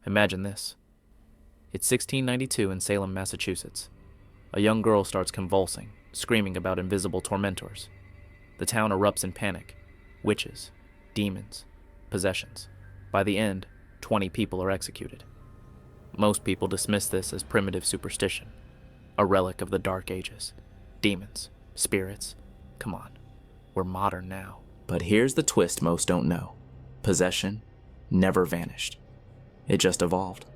Imagine this. It's 1692 in Salem, Massachusetts. A young girl starts convulsing, screaming about invisible tormentors. The town erupts in panic. Witches, demons, possessions. By the end, 20 people are executed. Most people dismiss this as primitive superstition, a relic of the Dark Ages. Demons, spirits, come on, we're modern now. But here's the twist most don't know. Possession never vanished. It just evolved.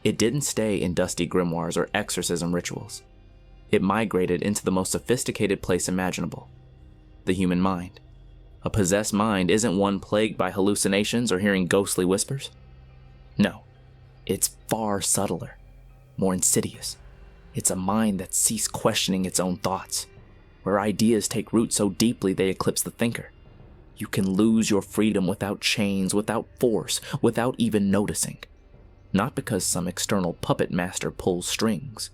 It didn't stay in dusty grimoires or exorcism rituals. It migrated into the most sophisticated place imaginable, the human mind. A possessed mind isn't one plagued by hallucinations or hearing ghostly whispers. No, it's far subtler, more insidious. It's a mind that ceased questioning its own thoughts, where ideas take root so deeply they eclipse the thinker. You can lose your freedom without chains, without force, without even noticing. Not because some external puppet master pulls strings,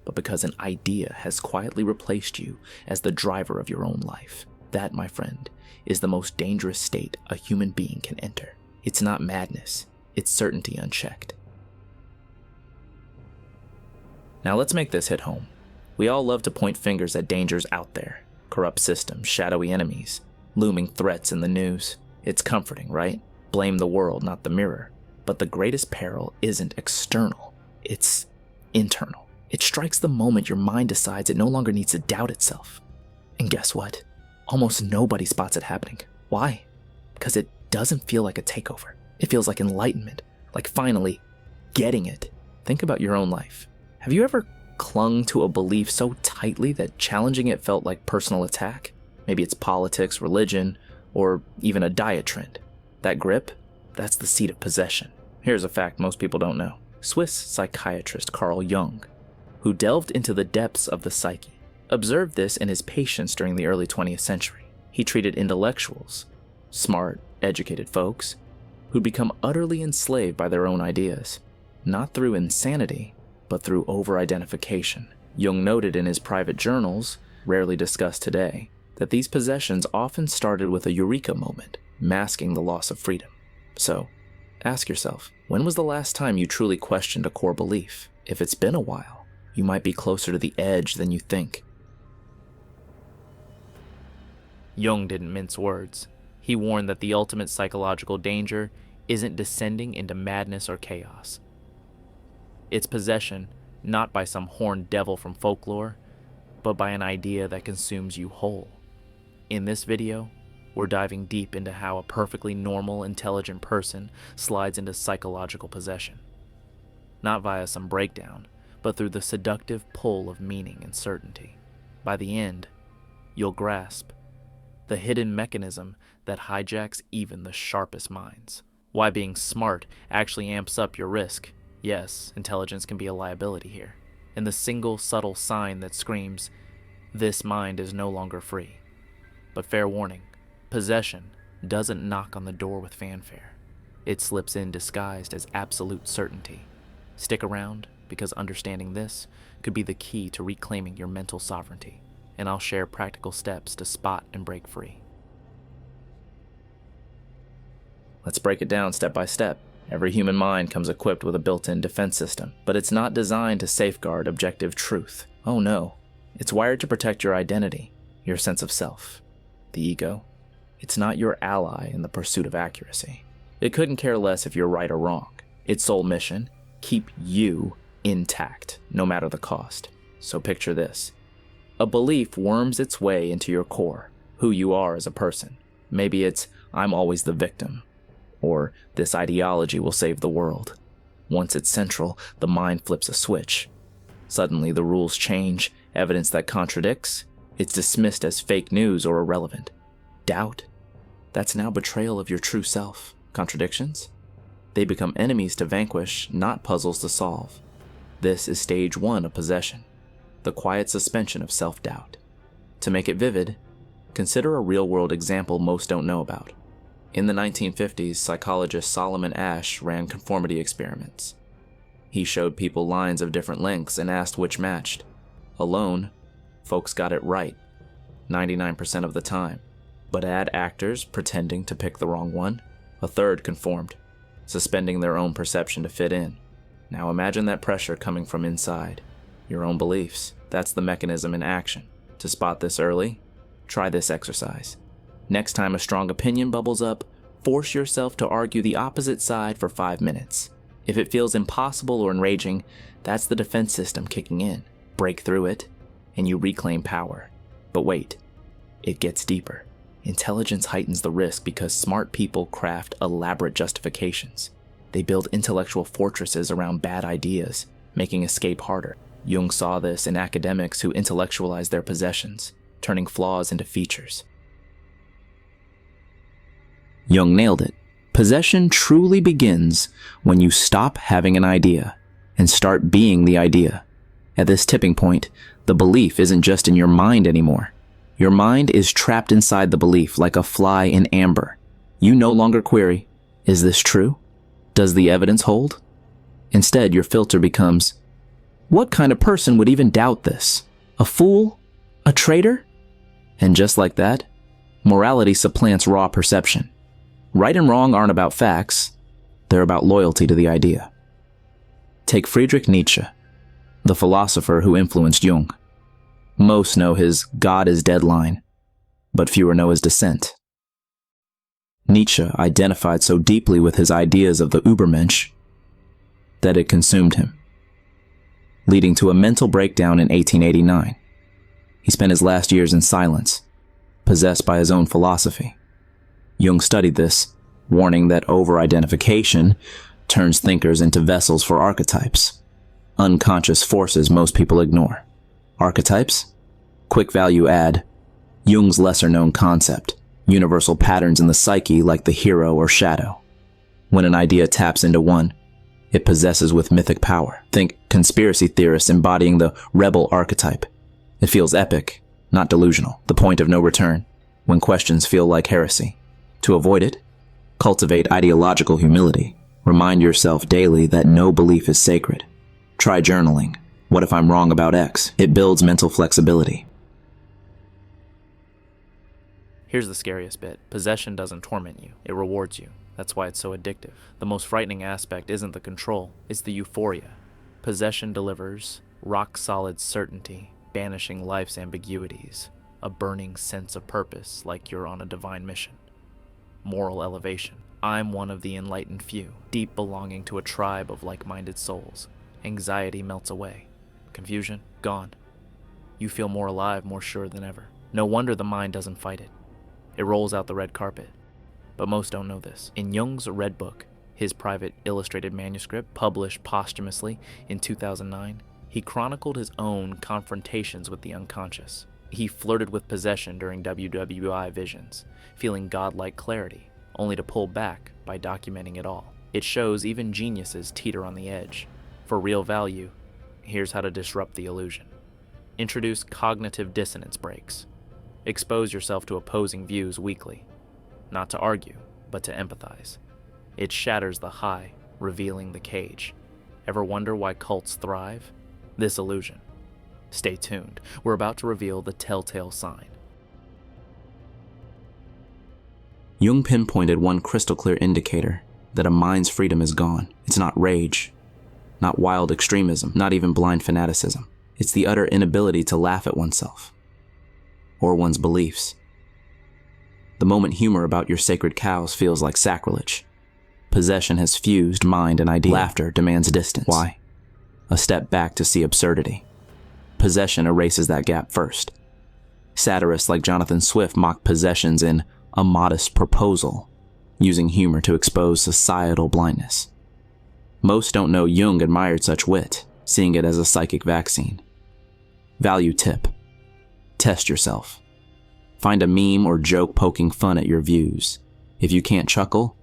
but because an idea has quietly replaced you as the driver of your own life. That, my friend, is the most dangerous state a human being can enter. It's not madness, it's certainty unchecked. Now let's make this hit home. We all love to point fingers at dangers out there, corrupt systems, shadowy enemies, looming threats in the news. It's comforting, right? Blame the world, not the mirror. But the greatest peril isn't external, it's internal. It strikes the moment your mind decides it no longer needs to doubt itself. And guess what? Almost nobody spots it happening. Why? Because it doesn't feel like a takeover. It feels like enlightenment, like finally getting it. Think about your own life. Have you ever clung to a belief so tightly that challenging it felt like personal attack? Maybe it's politics, religion, or even a diet trend. That grip, that's the seat of possession. Here's a fact most people don't know. Swiss psychiatrist Carl Jung, who delved into the depths of the psyche, observed this in his patients during the early 20th century. He treated intellectuals, smart, educated folks, who'd become utterly enslaved by their own ideas, not through insanity, but through over-identification. Jung noted in his private journals, rarely discussed today, that these possessions often started with a eureka moment, masking the loss of freedom. So, ask yourself, when was the last time you truly questioned a core belief? If it's been a while, you might be closer to the edge than you think. Jung didn't mince words. He warned that the ultimate psychological danger isn't descending into madness or chaos. It's possession, not by some horned devil from folklore, but by an idea that consumes you whole. In this video, we're diving deep into how a perfectly normal, intelligent person slides into psychological possession. Not via some breakdown, but through the seductive pull of meaning and certainty. By the end, you'll grasp the hidden mechanism that hijacks even the sharpest minds. Why being smart actually amps up your risk. Yes, intelligence can be a liability here. And the single subtle sign that screams, this mind is no longer free. But fair warning, possession doesn't knock on the door with fanfare. It slips in disguised as absolute certainty. Stick around, because understanding this could be the key to reclaiming your mental sovereignty, and I'll share practical steps to spot and break free. Let's break it down step by step. Every human mind comes equipped with a built-in defense system, but it's not designed to safeguard objective truth. Oh no, it's wired to protect your identity, your sense of self. The ego, it's not your ally in the pursuit of accuracy. It couldn't care less if you're right or wrong. Its sole mission, keep you intact, no matter the cost. So picture this. A belief worms its way into your core, who you are as a person. Maybe it's, I'm always the victim, or this ideology will save the world. Once it's central, the mind flips a switch. Suddenly the rules change, evidence that contradicts, it's dismissed as fake news or irrelevant. Doubt? That's now betrayal of your true self. Contradictions? They become enemies to vanquish, not puzzles to solve. This is stage 1 of possession, the quiet suspension of self-doubt. To make it vivid, consider a real-world example most don't know about. In the 1950s, psychologist Solomon Asch ran conformity experiments. He showed people lines of different lengths and asked which matched. Alone, folks got it right, 99% of the time. But add actors pretending to pick the wrong one, a third conformed. suspending their own perception to fit in. Now imagine that pressure coming from inside, your own beliefs. That's the mechanism in action. To spot this early, try this exercise. Next time a strong opinion bubbles up, force yourself to argue the opposite side for 5 minutes. If it feels impossible or enraging, that's the defense system kicking in. Break through it, and you reclaim power. But wait, it gets deeper. Intelligence heightens the risk because smart people craft elaborate justifications. They build intellectual fortresses around bad ideas, making escape harder. Jung saw this in academics who intellectualize their possessions, turning flaws into features. Jung nailed it. Possession truly begins when you stop having an idea and start being the idea. At this tipping point, the belief isn't just in your mind anymore. Your mind is trapped inside the belief like a fly in amber. You no longer query, is this true? Does the evidence hold? Instead, your filter becomes, what kind of person would even doubt this? A fool? A traitor? And just like that, morality supplants raw perception. Right and wrong aren't about facts, they're about loyalty to the idea. Take Friedrich Nietzsche, the philosopher who influenced Jung. Most know his God is dead line, but fewer know his dissent. Nietzsche identified so deeply with his ideas of the Übermensch that it consumed him, leading to a mental breakdown in 1889. He spent his last years in silence, possessed by his own philosophy. Jung studied this, warning that over-identification turns thinkers into vessels for archetypes, unconscious forces most people ignore. Archetypes? Quick value add, Jung's lesser-known concept, universal patterns in the psyche like the hero or shadow. When an idea taps into one, it possesses with mythic power. Think conspiracy theorists embodying the rebel archetype. It feels epic, not delusional. The point of no return, when questions feel like heresy. To avoid it, cultivate ideological humility. Remind yourself daily that no belief is sacred. Try journaling. What if I'm wrong about X? It builds mental flexibility. Here's the scariest bit. Possession doesn't torment you. It rewards you. That's why it's so addictive. The most frightening aspect isn't the control, it's the euphoria. Possession delivers rock-solid certainty, banishing life's ambiguities, a burning sense of purpose like you're on a divine mission. Moral elevation. I'm one of the enlightened few, deep belonging to a tribe of like-minded souls. Anxiety melts away. Confusion, gone. You feel more alive, more sure than ever. No wonder the mind doesn't fight it. It rolls out the red carpet. But most don't know this. In Jung's Red Book, his private illustrated manuscript published posthumously in 2009, he chronicled his own confrontations with the unconscious. He flirted with possession during WWI visions, feeling godlike clarity, only to pull back by documenting it all. It shows even geniuses teeter on the edge. For real value, here's how to disrupt the illusion. Introduce cognitive dissonance breaks. Expose yourself to opposing views weekly. Not to argue, but to empathize. It shatters the high, revealing the cage. Ever wonder why cults thrive? This illusion. Stay tuned. We're about to reveal the telltale sign. Jung pinpointed one crystal-clear indicator that a mind's freedom is gone. It's not rage, not wild extremism, not even blind fanaticism. It's the utter inability to laugh at oneself or one's beliefs. The moment humor about your sacred cows feels like sacrilege. Possession has fused mind and idea. Laughter demands distance. Why? A step back to see absurdity. Possession erases that gap first. Satirists like Jonathan Swift mock possessions in A Modest Proposal, using humor to expose societal blindness. Most don't know Jung admired such wit, seeing it as a psychic vaccine. Value tip. Test yourself. Find a meme or joke poking fun at your views. If you can't chuckle,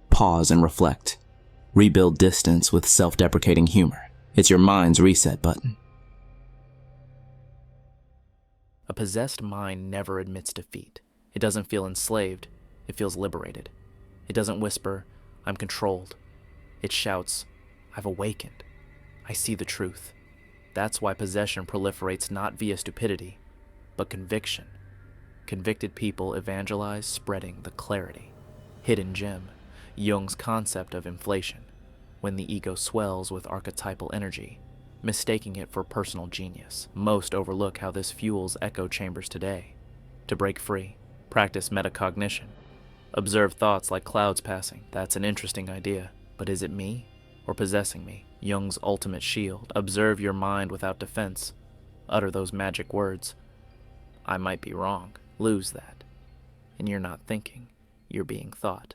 pause and reflect. Rebuild distance with self-deprecating humor. It's your mind's reset button. A possessed mind never admits defeat. It doesn't feel enslaved, it feels liberated. It doesn't whisper, I'm controlled. It shouts, I've awakened. I see the truth. That's why possession proliferates not via stupidity, but conviction. Convicted people evangelize, spreading the clarity. Hidden gem. Jung's concept of inflation, when the ego swells with archetypal energy, mistaking it for personal genius. Most overlook how this fuels echo chambers today. To break free, practice metacognition. Observe thoughts like clouds passing. That's an interesting idea, but is it me or possessing me? Jung's ultimate shield. Observe your mind without defense. Utter those magic words. I might be wrong. Lose that. And you're not thinking, you're being thought.